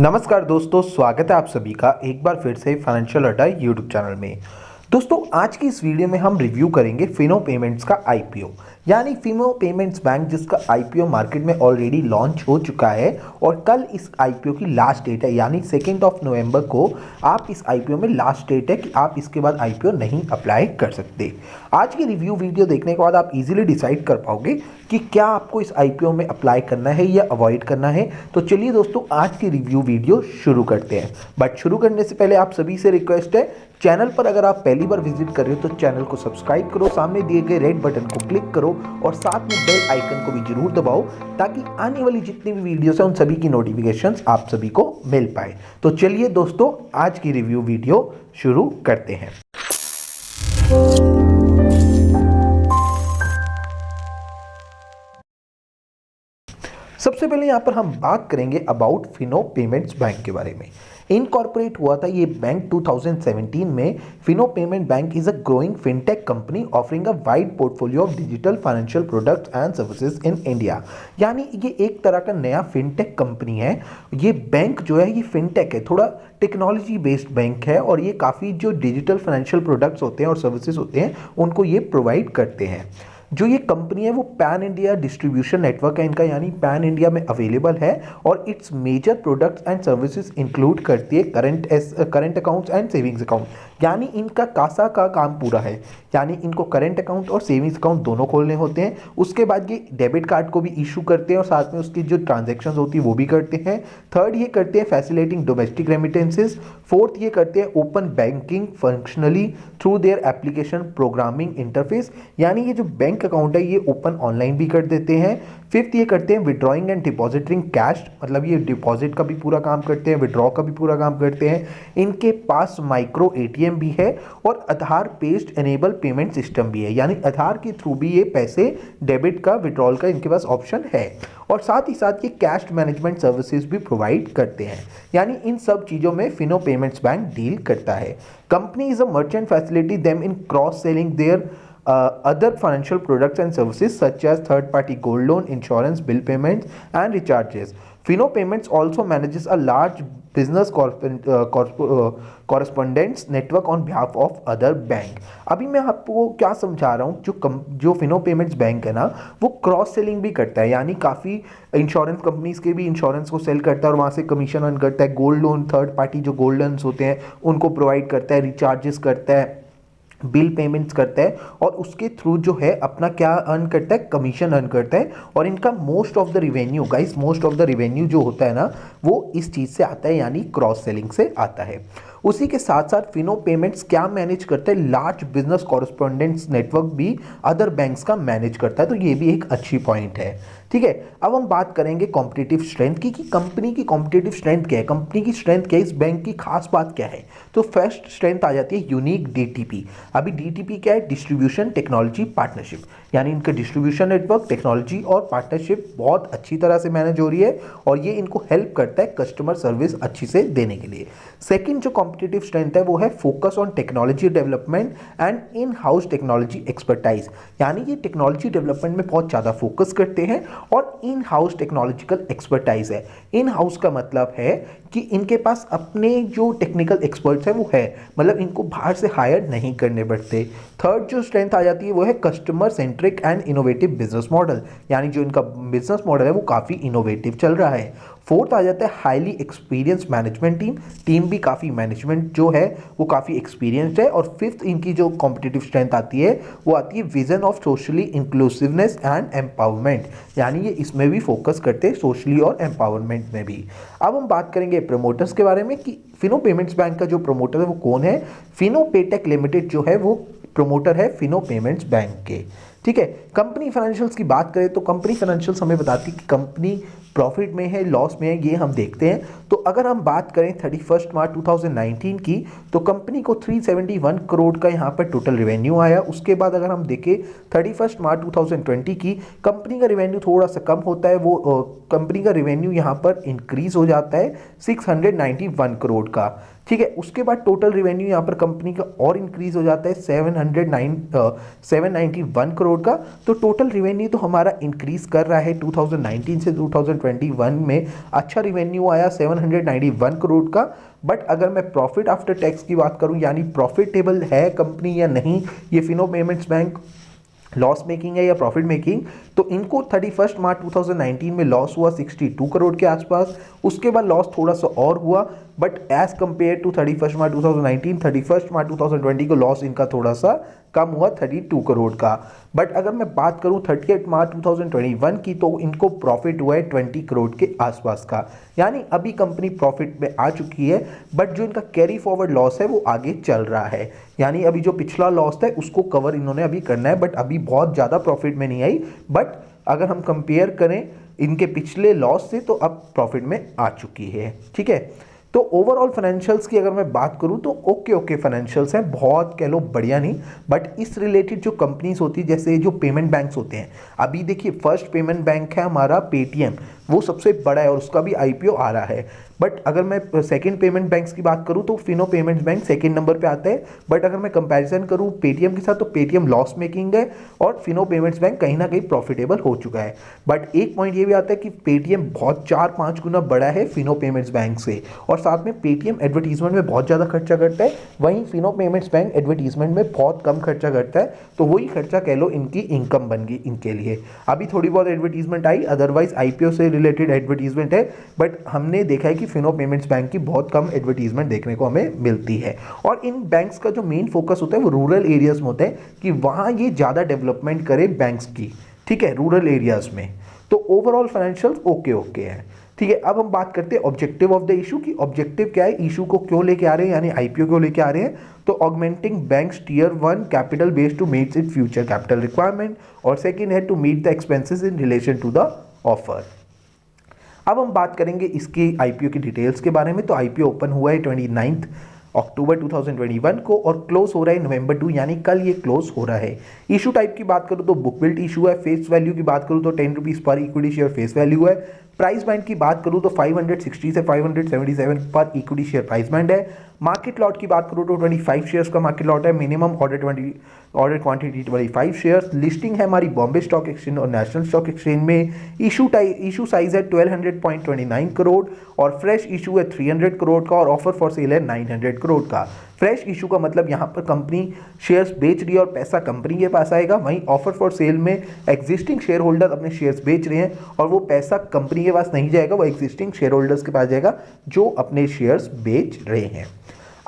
नमस्कार दोस्तों, स्वागत है आप सभी का एक बार फिर से फाइनेंशियल अड्डा यूट्यूब चैनल में। दोस्तों, आज की इस वीडियो में हम रिव्यू करेंगे फिनो पेमेंट्स का आईपीओ, यानी फिनो पेमेंट्स बैंक जिसका आईपीओ मार्केट में ऑलरेडी लॉन्च हो चुका है और कल इस आईपीओ की लास्ट डेट है, यानी 2 नवंबर को आप इस आईपीओ में लास्ट डेट है कि आप इसके बाद आईपीओ नहीं अप्लाई कर सकते। आज की रिव्यू वीडियो देखने के बाद आप इजीली डिसाइड कर पाओगे कि क्या आपको इस आईपीओ में अप्लाई करना है या अवॉइड करना है। तो चलिए दोस्तों, आज की रिव्यू वीडियो शुरू करते हैं। बट शुरू करने से पहले आप सभी से रिक्वेस्ट है, चैनल पर अगर आप पहली बार विजिट कर रहे हो तो चैनल को सब्सक्राइब करो, सामने दिए गए रेड बटन को क्लिक करो और साथ में बेल आइकन को भी जरूर दबाओ ताकि आने वाली जितनी भी वीडियोस हैं उन सभी की नोटिफिकेशंस आप सभी को मिल पाए। तो चलिए दोस्तों, आज की रिव्यू वीडियो शुरू करते हैं। सबसे पहले यहाँ पर हम बात करेंगे अबाउट फिनो पेमेंट्स बैंक के बारे में। इनकॉर्पोरेट हुआ था ये बैंक 2017 में। Fino payment bank is a growing fintech company offering a wide portfolio of digital financial products and services in India. यानी ये एक तरह का नया फिनटेक कंपनी है। ये बैंक जो है ये फिनटेक है, थोड़ा टेक्नोलॉजी बेस्ड बैंक है और ये काफ़ी जो डिजिटल फाइनेंशियल प्रोडक्ट्स होते हैं और सर्विसेज होते हैं उनको ये प्रोवाइड करते हैं। जो ये कंपनी है वो पैन इंडिया डिस्ट्रीब्यूशन नेटवर्क है इनका, यानी पैन इंडिया में अवेलेबल है और its major products and services include करती है current accounts and savings account. यानी इनका कासा का काम पूरा है, यानी इनको करंट अकाउंट और सेविंग्स अकाउंट दोनों खोलने होते हैं। उसके बाद ये डेबिट कार्ड को भी इशू करते हैं और साथ में उसकी जो ट्रांजेक्शन होती है वो भी करते हैं। थर्ड, ये करते हैं फैसिलिटिंग डोमेस्टिक रेमिटेंसेज। फोर्थ, ये करते हैं open banking functionally through their application programming interface, यानी ये जो बैंक अकाउंट है ये ओपन ऑनलाइन भी कर देते हैं। फिफ्थ, ये करते हैं विड्रॉइंग एंड डिपॉजिटिंग कैश, मतलब ये डिपॉजिट का भी पूरा काम करते हैं, विड्रॉ का भी पूरा काम करते हैं। इनके पास माइक्रो एटीएम भी है और आधार बेस्ड एनेबल पेमेंट सिस्टम भी है, यानी आधार के थ्रू भी ये पैसे डेबिट का विड्रॉल का इनके पास ऑप्शन है। और साथ ही साथ ये कैश मैनेजमेंट सर्विसेज भी प्रोवाइड करते हैं, यानी इन सब चीज़ों में फिनो पेमेंट्स बैंक डील करता है। Company is a merchant facility them in cross selling their other financial products and services such as third-party gold loan, insurance, bill payments, and recharges. Fino Payments also manages a large business correspondence network on behalf of other bank. अभी मैं आपको क्या समझा रहा हूँ, जो Fino payments bank है ना वो क्रॉस सेलिंग भी करता है, यानी काफ़ी इंश्योरेंस कंपनीज के भी इंश्योरेंस को सेल करता है और वहाँ से कमीशन अर्न करता है। गोल्ड लोन, थर्ड पार्टी जो गोल्ड लोन्स होते हैं उनको प्रोवाइड करता है, रिचार्जेस करता है, बिल पेमेंट्स करता है और उसके थ्रू जो है अपना क्या अर्न करता है, कमीशन अर्न करता है। और इनका most of the revenue guys, most of the revenue जो होता है ना वो इस चीज़ से आता है, यानी क्रॉस सेलिंग से आता है। उसी के साथ साथ फिनो पेमेंट्स क्या मैनेज करता है, लार्ज बिजनेस कॉरेस्पॉन्डेंट्स नेटवर्क भी अदर बैंक्स का मैनेज करता है, तो ये भी एक अच्छी पॉइंट है। ठीक है, अब हम बात करेंगे कॉम्पिटिटिव स्ट्रेंथ की कि कंपनी की कॉम्पिटिटिव स्ट्रेंथ क्या है, कंपनी की स्ट्रेंथ क्या है, इस बैंक की खास बात क्या है। तो फर्स्ट स्ट्रेंथ आ जाती है यूनिक डीटीपी। अभी डीटीपी क्या है, डिस्ट्रीब्यूशन टेक्नोलॉजी पार्टनरशिप, यानी इनका डिस्ट्रीब्यूशन नेटवर्क, टेक्नोलॉजी और पार्टनरशिप बहुत अच्छी तरह से मैनेज हो रही है और ये इनको हेल्प करता है कस्टमर सर्विस अच्छी से देने के लिए। सेकंड जो कॉम्पिटिटिव स्ट्रेंथ है वो है focus on technology development and in house technology expertise, यानी ये टेक्नोलॉजी डेवलपमेंट में बहुत ज़्यादा फोकस करते हैं और इन हाउस टेक्नोलॉजिकल एक्सपर्टाइज है। इन हाउस का मतलब है कि इनके पास अपने जो टेक्निकल एक्सपर्ट्स हैं वो है, मतलब इनको बाहर से हायर नहीं करने पड़ते। थर्ड जो स्ट्रेंथ आ जाती है वो है customer centric and innovative business model, यानी जो इनका बिजनेस मॉडल है वो काफ़ी इनोवेटिव चल रहा है। फोर्थ आ जाता है हाईली एक्सपीरियंस मैनेजमेंट टीम भी काफ़ी मैनेजमेंट जो है वो काफ़ी एक्सपीरियंस्ड है। और फिफ्थ इनकी जो कॉम्पिटिटिव स्ट्रेंथ आती है वो आती है vision of socially inclusiveness and empowerment, यानी ये इसमें भी फोकस करते हैं सोशली और एम्पावरमेंट में भी। अब हम बात करेंगे प्रमोटर्स के बारे में कि फिनो पेमेंट्स बैंक का जो प्रमोटर है वो कौन है। फिनो पेटेक लिमिटेड जो है वो प्रमोटर है फिनो पेमेंट्स बैंक के। ठीक है, कंपनी फाइनेंशियल्स की बात करें तो कंपनी फाइनेंशियल्स हमें बताती है कि कंपनी प्रॉफिट में है, लॉस में है, ये हम देखते हैं। तो अगर हम बात करें 31 मार्च 2019 की तो कंपनी को 371 करोड़ का यहाँ पर टोटल रेवेन्यू आया। उसके बाद अगर हम देखें 31 मार्च 2020 की, कंपनी का रेवेन्यू थोड़ा सा कम होता है, वो कंपनी का रेवेन्यू यहाँ पर इंक्रीज हो जाता है 691 करोड़ का। ठीक है, उसके बाद टोटल रेवेन्यू यहाँ पर कंपनी का और इंक्रीज हो जाता है 791 करोड़ का। तो टोटल रेवेन्यू तो हमारा इंक्रीज कर रहा है 2019 से 2021 में अच्छा रेवेन्यू आया 191 करोड़ का। बट अगर मैं प्रॉफिट आफ्टर टैक्स की बात करूं, यानी प्रॉफिटेबल है कंपनी या नहीं, ये Fino payments bank loss making है या प्रॉफिट मेकिंग, तो इनको 31 मार्च 2019 में लॉस हुआ 62 करोड़ के आसपास। उसके बाद लॉस थोड़ा सा और हुआ, बट एज कंपेयर टू 31 मार्च 2019, 31 मार्च 2020 को लॉस इनका थोड़ा सा कम हुआ 32 करोड़ का। बट अगर मैं बात करूं 38 मार्च 2021 की, तो इनको प्रॉफिट हुआ है 20 करोड़ के आसपास का, यानी अभी कंपनी प्रॉफिट में आ चुकी है। बट जो इनका कैरी फॉरवर्ड लॉस है वो आगे चल रहा है, यानी अभी जो पिछला लॉस था उसको कवर इन्होंने अभी करना है, बट अभी बहुत ज़्यादा प्रॉफिट में नहीं आई। बट अगर हम कंपेयर करें इनके पिछले लॉस से, तो अब प्रॉफिट में आ चुकी है। ठीक है, तो ओवरऑल फाइनेंशियल्स की अगर मैं बात करूं तो ओके फाइनेंशियल्स हैं, बहुत कह लो बढ़िया नहीं। बट इस रिलेटेड जो कंपनीज होती है, जैसे जो पेमेंट बैंक्स होते हैं, अभी देखिए फर्स्ट पेमेंट बैंक है हमारा पेटीएम, वो सबसे बड़ा है और उसका भी आईपीओ आ रहा है। बट अगर मैं सेकंड पेमेंट बैंक्स की बात करूं तो Fino payments bank second number पे आता है। बट अगर मैं कंपैरिजन करूं पेटीएम के साथ, तो पेटीएम लॉस मेकिंग है और फिनो पेमेंट्स बैंक कहीं ना कहीं प्रॉफिटेबल हो चुका है। बट एक पॉइंट ये भी आता है कि पेटीएम बहुत 4-5 गुना बड़ा है फिनो पेमेंट्स बैंक से, और साथ में पेटीएम एडवर्टीजमेंट में बहुत ज़्यादा खर्चा करता है, वहीं फिनो पेमेंट्स बैंक एडवर्टीजमेंट में बहुत कम खर्चा करता है। तो वही खर्चा कह लो इनकी इनकम बन गई इनके लिए। अभी थोड़ी बहुत एडवर्टीजमेंट आई, अदरवाइज आईपीओ से रिलेटेड एडवर्टीजमेंट है, बट हमने देखा है कि फिनो पेमेंट्स बैंक की बहुत कम एडवर्टीजमेंट देखने को हमें मिलती है। और इन बैंक्स का जो मेन फोकस होता है वो रूरल एरियाज में होता है कि वहाँ ये ज़्यादा डेवलपमेंट करे बैंक्स की, ठीक है, रूरल एरियाज में। तो ओवरऑल फाइनेंशियल ओके है। ठीक है, अब हम बात करते हैं ऑब्जेक्टिव ऑफ द इशू की ऑब्जेक्टिव क्या है, इशू को क्यों लेके आ रहे हैं, यानी आईपीओ क्यों लेके आ रहे हैं। तो augmenting banks tier 1 capital base to meet it future capital requirement, और सेकेंड है to meet the expenses in relation to the offer. अब हम बात करेंगे इसकी आईपीओ की डिटेल्स के बारे में। तो आईपीओ ओपन हुआ है 29 अक्टूबर 2021 को और क्लोज हो रहा है नवंबर 2, यानी कल ये क्लोज हो रहा है। इशू टाइप की बात करूँ तो बुक बिल्ड इशू है। फेस वैल्यू की बात करूँ तो 10 रुपीज़ पर इक्विटी शेयर फेस वैल्यू है। प्राइस बैंड की बात करूँ तो 560 से 577 पर इक्विटी शेयर प्राइस बैंड है। मार्केट लॉट की बात करूँ तो 25 शेयर्स का मार्केट लॉट है। Minimum order quantity 25 shares. Listing है हमारी बॉम्बे स्टॉक एक्सचेंज और नेशनल स्टॉक एक्सचेंज में। इशू साइज है 1200.29 करोड़ और फ्रेश इशू है 300 करोड़ का और ऑफर फॉर सेल है 900 करोड़ का। फ्रेश इशू का मतलब यहाँ पर कंपनी शेयर्स बेच रही है और पैसा कंपनी के पास आएगा, वहीं ऑफर फॉर सेल में एग्जिस्टिंग शेयर होल्डर अपने शेयर्स बेच रहे हैं और वो पैसा कंपनी के पास नहीं जाएगा, वो एग्जिस्टिंग शेयर होल्डर्स के पास जाएगा जो अपने शेयर्स बेच रहे हैं।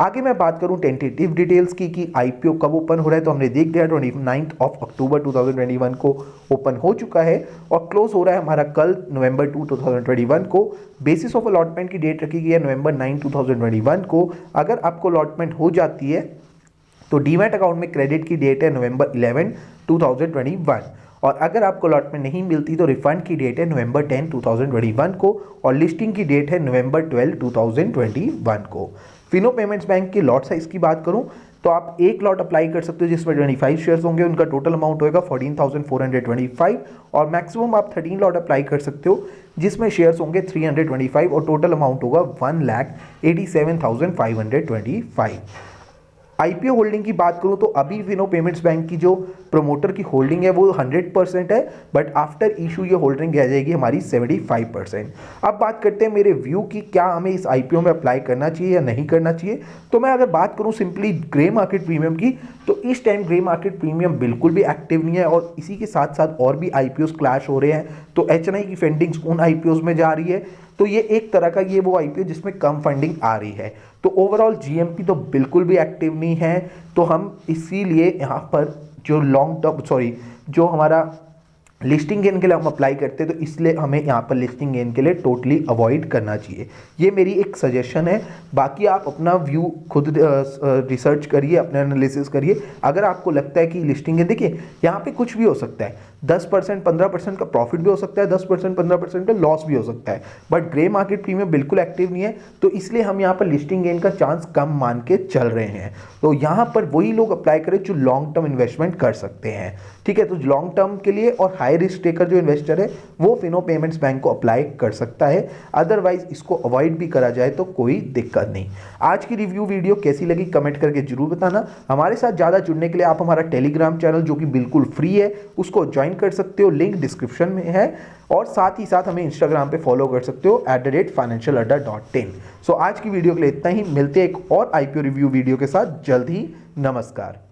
आगे मैं बात करूं टेंटेटिव डिटेल्स की कि आईपीओ कब ओपन हो रहा है, तो हमने देख लिया 29 अक्टूबर 2021 को ओपन हो चुका है और क्लोज हो रहा है हमारा कल नवंबर 2 2021 को। बेसिस ऑफ अलॉटमेंट की डेट रखी गई है नवंबर 9 2021 को। अगर आपको अलॉटमेंट हो जाती है तो डीमैट अकाउंट में क्रेडिट की डेट है नवंबर 11 2021, और अगर आपको अलॉटमेंट नहीं मिलती तो रिफंड की डेट है नवंबर 10 2021 को और लिस्टिंग की डेट है नवंबर 12 2021 को। फिनो पेमेंट्स बैंक के लॉट साइज की बात करूं तो आप एक लॉट अप्लाई कर सकते हो जिसमें 25 शेयर्स होंगे, उनका टोटल अमाउंट होगा 14,425 और मैक्सिमम आप 13 लॉट अप्लाई कर सकते हो जिसमें शेयर्स होंगे 325 और टोटल अमाउंट होगा 1,87,525। आईपीओ होल्डिंग की बात करूं तो अभी फिनो पेमेंट्स बैंक की जो प्रोमोटर की होल्डिंग है वो 100% है, बट आफ्टर इशू ये होल्डिंग रह जाएगी हमारी 75%। अब बात करते हैं मेरे व्यू की, क्या हमें इस आईपीओ में अप्लाई करना चाहिए या नहीं करना चाहिए। तो मैं अगर बात करूं सिंपली ग्रे मार्केट प्रीमियम की, तो इस टाइम ग्रे मार्केट प्रीमियम बिल्कुल भी एक्टिव नहीं है और इसी के साथ साथ और भी आईपीओस क्लैश हो रहे हैं। तो एचएनआई की फंडिंग्स उन आईपीओस में जा रही है, तो ये एक तरह का ये वो आईपीओ जिसमें कम फंडिंग आ रही है। तो ओवरऑल जीएमपी तो बिल्कुल भी एक्टिव नहीं है, तो हम इसीलिए यहाँ पर जो हमारा लिस्टिंग गेन के लिए हम अप्लाई करते हैं तो इसलिए हमें यहाँ पर लिस्टिंग गेन के लिए टोटली अवॉइड करना चाहिए। ये मेरी एक सजेशन है, बाकी आप अपना व्यू खुद रिसर्च करिए, अपने एनालिसिस करिए। अगर आपको लगता है कि लिस्टिंग गेन, देखिए यहाँ पे कुछ भी हो सकता है, 10% 15% का प्रॉफिट भी हो सकता है, 10% 15% का लॉस भी हो सकता है, बट ग्रे मार्केट प्रीमियम बिल्कुल एक्टिव नहीं है, तो इसलिए हम यहाँ पर लिस्टिंग गेन का चांस कम मान के चल रहे हैं। तो यहाँ पर वही लोग अप्लाई करें जो लॉन्ग टर्म इन्वेस्टमेंट कर सकते हैं, ठीक है। तो लॉन्ग टर्म के लिए और हाई रिस्क टेकर जो इन्वेस्टर है वो फिनो पेमेंट्स बैंक को अप्लाई कर सकता है, अदरवाइज इसको अवॉइड भी करा जाए तो कोई दिक्कत नहीं। आज की रिव्यू वीडियो कैसी लगी कमेंट करके जरूर बताना। हमारे साथ ज़्यादा जुड़ने के लिए आप हमारा टेलीग्राम चैनल जो कि बिल्कुल फ्री है उसको ज्वाइन ज्वाइन कर सकते हो, लिंक डिस्क्रिप्शन में है। और साथ ही साथ हमें इंस्टाग्राम पे फॉलो कर सकते हो @financialadda.in। सो आज की वीडियो के लिए इतना ही, मिलते हैं एक और IPO रिव्यू वीडियो के साथ जल्द ही। नमस्कार।